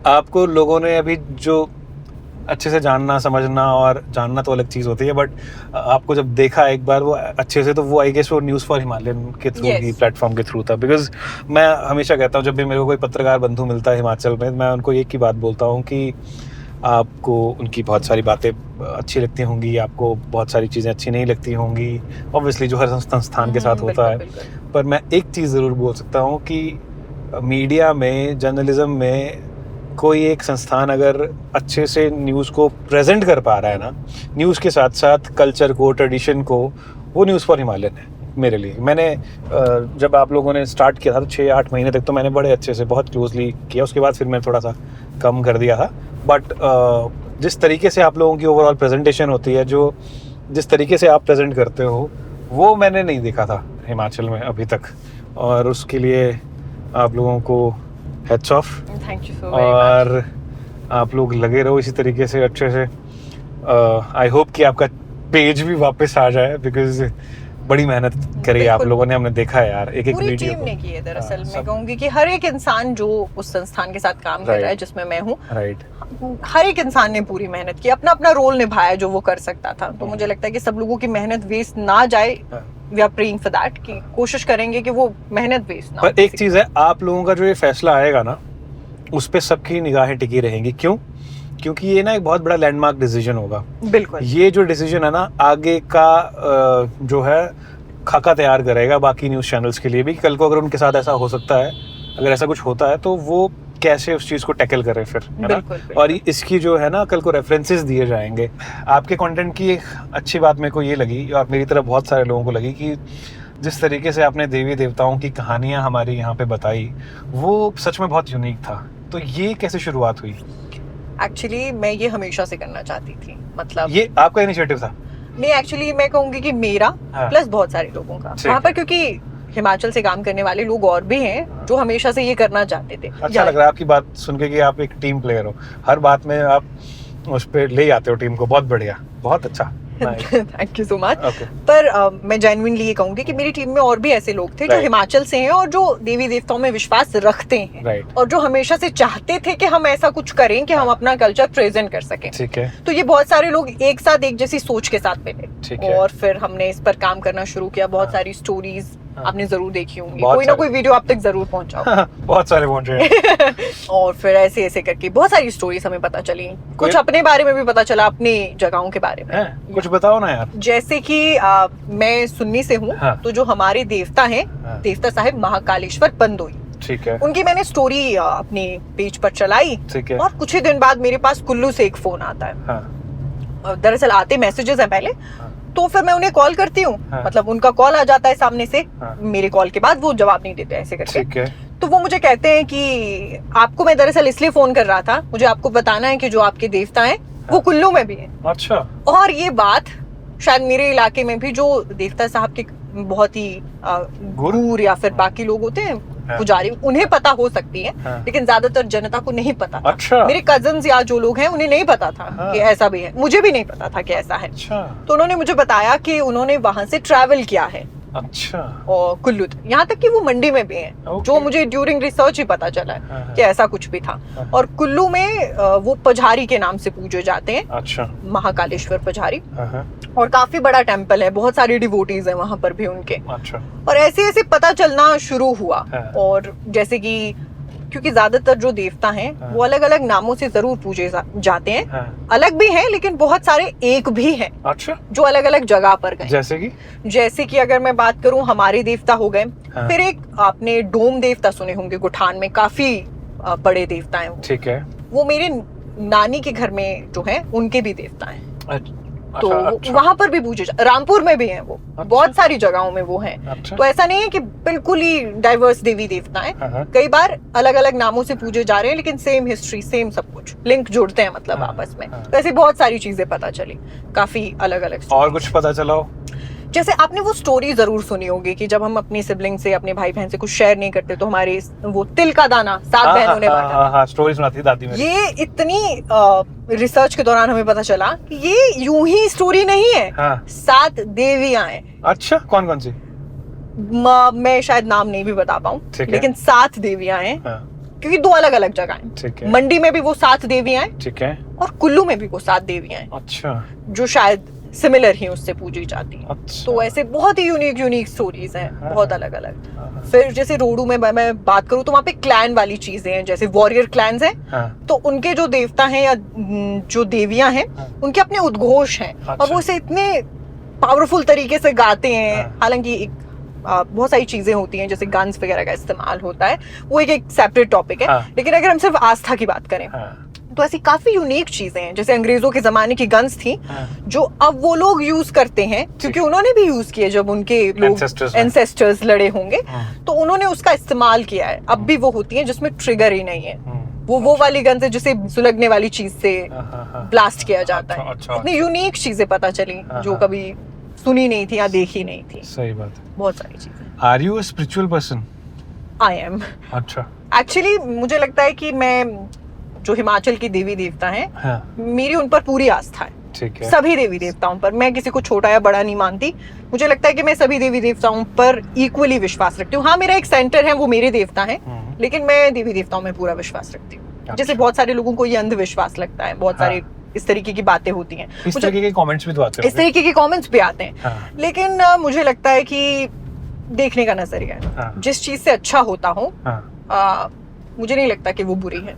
आपको लोगों ने अभी जो अच्छे से जानना समझना, और जानना तो अलग चीज़ होती है, बट आपको जब देखा एक बार वो अच्छे से, तो वो आई गेस वो न्यूज़ फॉर हिमालयन के थ्रू ही, प्लेटफॉर्म के थ्रू था। बिकॉज मैं हमेशा कहता हूँ जब भी मेरे को कोई पत्रकार बंधु मिलता है हिमाचल में, मैं उनको एक ही बात बोलता हूँ कि आपको उनकी बहुत सारी बातें अच्छी लगती होंगी, आपको बहुत सारी चीज़ें अच्छी नहीं लगती होंगी, ऑब्वियसली जो हर संस्थान के साथ होता है। पर मैं एक चीज़ ज़रूर बोल सकता हूँ कि मीडिया में, जर्नलिज्म में कोई एक संस्थान अगर अच्छे से न्यूज़ को प्रेजेंट कर पा रहा है ना, न्यूज़ के साथ साथ कल्चर को, ट्रेडिशन को, वो न्यूज़ फॉर हिमालयन है मेरे लिए। मैंने जब आप लोगों ने स्टार्ट किया था तो 6-8 महीने तक तो मैंने बड़े अच्छे से बहुत क्लोजली किया, उसके बाद फिर मैंने थोड़ा सा कम कर दिया था। बट जिस तरीके से आप लोगों की ओवरऑल प्रेजेंटेशन होती है, जो जिस तरीके से आप प्रेजेंट करते हो, वो मैंने नहीं देखा था हिमाचल में अभी तक, और उसके लिए आप लोगों को heads of. Thank you so और आप लोग लगे रहो इसी तरीके से अच्छे से। आई होप कि आपका पेज भी वापस आ जाए, बिकॉज बड़ी मेहनत करी आप लोगों ने, हमने देखा है यार एक पूरी वीडियो टीम ने की है। दरअसल मैं कहूंगी कि हर एक इंसान जो उस संस्थान के साथ काम कर रहा है, जिसमें मैं हूँ, हर एक इंसान ने पूरी मेहनत की, अपना अपना रोल निभाया जो वो कर सकता था। तो मुझे लगता है कि सब लोगों की मेहनत वेस्ट ना जाए। We are praying for that, कि कोशिश करेंगे कि वो मेहनत वेस्ट ना हो। पर एक चीज है, आप लोगों का जो ये फैसला आएगा ना, उस पे सबकी निगाहें टिकी रहेंगी। क्यों? क्योंकि ये ना एक बहुत बड़ा लैंडमार्क डिसीजन होगा। बिल्कुल। ये जो डिसीजन है ना, आगे का जो है खाका तैयार करेगा बाकी न्यूज़ चैनल्स के लिए भी। कल को अगर उनके साथ ऐसा हो सकता है, अगर ऐसा कुछ होता है, तो वो कैसे उस चीज़ को टैकल करें फिर, है ना। और इसकी जो है ना, कल को रेफरेंसेस दिए जाएंगे। आपके कंटेंट की एक अच्छी बात मेरे को ये लगी, और मेरी तरह बहुत सारे लोगों को लगी, कि जिस तरीके से आपने देवी देवताओं की कहानियाँ हमारी यहाँ पे बताई, वो सच में बहुत यूनिक था। तो ये कैसे शुरुआत हुई? एक्चुअली मैं ये हमेशा से करना चाहती थी। मतलब ये आपका इनिशिएटिव था? नहीं, एक्चुअली मैं कहूंगी कि मेरा प्लस बहुत सारे लोगों का वहाँ पर, क्योंकि हिमाचल से काम करने वाले लोग और भी हैं जो हमेशा से ये करना चाहते थे। अच्छा लग रहा है आपकी बात सुन के कि आप एक टीम प्लेयर हो, हर बात में आप उस पे ले आते हो टीम को। बहुत बढ़िया, बहुत अच्छा। Thank you so much. पर मैं जेन्युइनली ये कहूंगी कि मेरी टीम में और भी ऐसे लोग थे जो हिमाचल से हैं और जो देवी देवताओं में विश्वास रखते हैं, और जो हमेशा से चाहते थे कि हम ऐसा कुछ करें कि हम अपना कल्चर प्रेजेंट कर सकें। ठीक है। तो ये बहुत सारे लोग एक साथ एक जैसी सोच के साथ मिले, और फिर हमने इस पर काम करना शुरू किया। बहुत सारी स्टोरीज आपने जरूर देखी होंगी, कोई ना कोई वीडियो आप तक जरूर पहुंचा। बहुत सारे पहुंच रहे। और फिर ऐसे ऐसे करके बहुत सारी स्टोरीज हमें पता चली, कुछ अपने बारे में भी पता चला, अपनी जगहों के बारे में। कुछ बताओ ना यार। जैसे कि मैं सुन्नी से हूँ, तो जो हमारे देवता हैं, देवता साहिब महाकालेश्वर पंदोई, ठीक है, उनकी मैंने स्टोरी अपने पेज पर चलाई। और कुछ ही दिन बाद मेरे पास कुल्लू से एक फोन आता है। दरअसल आते मैसेजेस हैं पहले, तो फिर मैं उन्हें कॉल करती हूँ। मतलब उनका कॉल आ जाता है सामने से, मेरे कॉल के बाद वो जवाब नहीं देते ऐसे करके। तो वो मुझे कहते हैं कि आपको मैं दरअसल इसलिए फोन कर रहा था, मुझे आपको बताना है कि जो आपके देवता हैं वो कुल्लू में भी हैं। अच्छा। और ये बात शायद मेरे इलाके में भी जो देवता साहब के बहुत ही गुरु या फिर बाकी लोग होते हैं पुजारी, उन्हें पता हो सकती है, लेकिन ज्यादातर जनता को नहीं पता था। अच्छा। मेरे कजन्स या जो लोग हैं उन्हें नहीं पता था कि ऐसा भी है, मुझे भी नहीं पता था कि ऐसा है। अच्छा। तो उन्होंने मुझे बताया कि उन्होंने वहां से ट्रैवल किया है। अच्छा। और कुल्लू, यहाँ तक कि वो मंडी में भी हैं, जो मुझे ड्यूरिंग रिसर्च ही पता चला कि ऐसा कुछ भी था। और कुल्लू में वो पझारी के नाम से पूजे जाते हैं। अच्छा। महाकालेश्वर पझारी। और काफी बड़ा टेम्पल है, बहुत सारी डिवोटीज हैं वहां पर भी उनके। अच्छा। और ऐसे ऐसे पता चलना शुरू हुआ। और जैसे कि क्योंकि ज्यादातर जो देवता हैं वो अलग अलग नामों से जरूर पूजे जाते हैं। अलग भी हैं, लेकिन बहुत सारे एक भी हैं। अच्छा। जो अलग अलग जगह पर गए। जैसे कि अगर मैं बात करूं, हमारे देवता हो गए। फिर एक आपने डोम देवता सुने होंगे, गुठान में काफी बड़े देवता हैं। ठीक है। वो मेरे नानी के घर में जो है उनके भी देवता हैं। तो वहां पर भी पूजे, रामपुर में भी हैं वो। बहुत सारी जगहों में वो हैं। तो ऐसा नहीं है कि बिल्कुल ही डाइवर्स देवी देवता हैं। कई बार अलग अलग नामों से पूजे जा रहे हैं, लेकिन सेम हिस्ट्री, सेम सब कुछ, लिंक जुड़ते हैं मतलब आपस में। तो ऐसी बहुत सारी चीजें पता चली, काफी अलग अलग। और कुछ पता चला हो? जैसे आपने वो स्टोरी जरूर सुनी होगी कि जब हम अपनी सिबलिंग से, अपने भाई बहन से कुछ शेयर नहीं करते, तो हमारे वो तिल का दाना 7 बहनों ने बांटा। स्टोरी सुनाती थी दादी मेरी। ये इतनी रिसर्च के दौरान हमें पता चला कि ये यूं ही स्टोरी नहीं है। 7 देवियां हैं। अच्छा, कौन कौन सी? मैं शायद नाम नहीं भी बता पाऊं, लेकिन 7 देवियां हैं। क्योंकि दो अलग अलग जगह हैं। ठीक है। मंडी में भी वो 7 देवियां हैं, ठीक है, और कुल्लू में भी वो 7 देवियां हैं। अच्छा, जो शायद सिमिलर ही उससे पूजी जाती है। अच्छा। तो ऐसे बहुत ही यूनिक स्टोरीज हैं, हाँ, बहुत अलग अलग। फिर जैसे रोडू में मैं बात करूँ तो वहाँ पे क्लैन वाली चीजें हैं, जैसे वॉरियर क्लैंस हैं। हाँ, तो उनके जो देवता हैं या जो देवियां हैं, हाँ, उनके अपने उद्घोष हैं। अच्छा। और वो इसे इतने पावरफुल तरीके से गाते हैं। हाँ। हालांकि एक बहुत सारी चीजें होती हैं, जैसे गन्स वगैरह का इस्तेमाल होता है, वो एक सेपरेट टॉपिक है। हाँ। लेकिन अगर हम सिर्फ आस्था की बात करें, हाँ, तो ऐसी काफी यूनिक चीजें हैं। जैसे अंग्रेजों के जमाने की गन्स थी, हाँ, जो अब वो लोग यूज करते हैं, क्योंकि उन्होंने भी यूज किए जब उनके लोग एंसेस्टर्स लड़े होंगे, तो उन्होंने उसका इस्तेमाल किया है। अब भी वो होती हैं जिसमें ट्रिगर ही नहीं है। वो वाली गन से जिसे सुलगने वाली चीज से ब्लास्ट किया जाता है। इतनी यूनिक चीजें पता चली जो कभी सुनी नहीं थी या देखी नहीं थी। सही बात है। बहुत सारी चीजें। Are you a spiritual person? I am. अच्छा। एक्चुअली मुझे लगता है कि मैं जो हिमाचल की देवी देवता हैं, हाँ, मेरी उन पर पूरी आस्था है। ठीक है। सभी देवी देवताओं पर, मैं किसी को छोटा या बड़ा नहीं मानती। मुझे लगता है कि मैं सभी देवी देवताओं पर इक्वली विश्वास रखती हूँ। हाँ, मेरा एक सेंटर है, वो मेरे देवता हैं, लेकिन मैं देवी देवताओं में पूरा विश्वास रखती हूँ। जैसे बहुत सारे लोगों को ये अंधविश्वास लगता है, बहुत सारे इस तरीके की बातें होती हैं, इस तरीके के कमेंट्स भी तो आते हैं। इस तरीके के कमेंट्स भी आते हैं। हाँ, लेकिन मुझे लगता है कि देखने का नजरिया है। हाँ, जिस चीज से अच्छा होता हो, हाँ, मुझे नहीं लगता कि वो बुरी है।